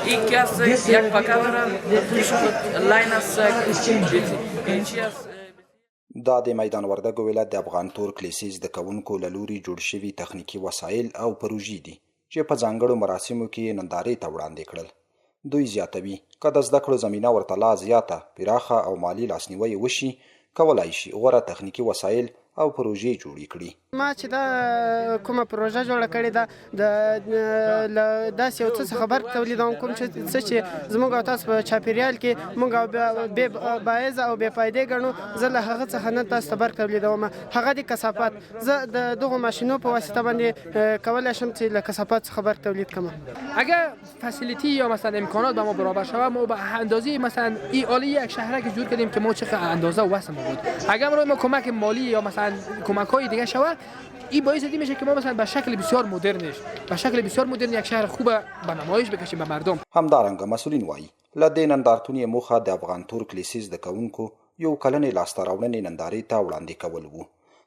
İlk yazdık, yak bakalım, line as دا د میدان وردګو ولایت د افغان تور کلیسي زده کوونکو له لوري جوړ شوي تخنیکي وسایل او پروژې دي چې په ځانګړو مراسمو کې نندارې ته وړاندې کړل. دوی زیاتوي که د زده کړو زمینه ورته لا زیاته پراخه او مالي لاسنیوی وشي، کولی شي غوره تخنیکي وسایل او پروژې جوړې کړي. ما چې دا کومه پروژه جوړه کړې ده د داسې یو څه څخه خبر تولیدوم کوم چې زموږ او تاسو په چاپیریال کې موږ بې باعثه او بې فایدې ګڼو. زه له هغه څخه نن تاسو ته برق تولیدوم، هغه د کثافات. زه د دغو ماشینو په واسطه باندې کولی شم چې له کثافات څخه برق تولید کړم. اگر فسیلیتی یا مثلا امکانات به ما برابر شود، ما به اندازه مثلا این آلی یک شهرک جور کردیم که ما چقدر اندازه واسه ما بود. اگر ما کمک مالی یا مثلا کمک های دیگه شود، این باعث میشه که ما مثلا به شکل بسیار مدرن یک شهر خوب به نمایش بکشیم به مردم. همدارنګه مسئولین وایي له دې نندارتونې موخه د افغان تور کلیسي زده کوونکو یو کلنې لاسته راوړنې نندارې ته وړاندې کول وو.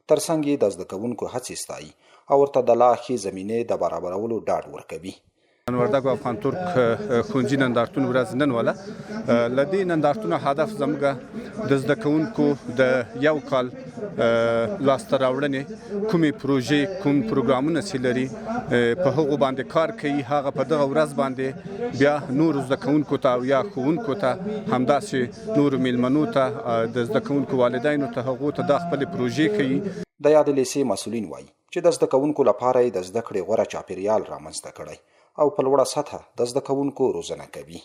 ترڅنګ یې د زده کوونکو هڅې ستایي او ورته د لا ښې زمینې د برابرولو ډاډ ورکوي. وردګو افغان ترک ښوونځي نندارتون ورځ نن وله. له دې نندارتونه هدف زموږ د زده کوونکو د یو کال لاسته راوړنې کومې پروژې کوم پروګرامونه چې لري په هغو باندې کار کوي، هغه په دغه ورځ باندې بیا نورو زده کوونکو ته او یا ښوونکو ته همداسې نورو میلمنو ته د زده کوونکو والدینو ته هغو ته دا خپلې پروژې کوي. د یاد لیسې مسؤلین وایي چې د زده کوونکو لپاره یې د زده کړې غوره چاپیریال رامنځته کړی او په لوړه سطحه د زده کوونکو روزنه کوي.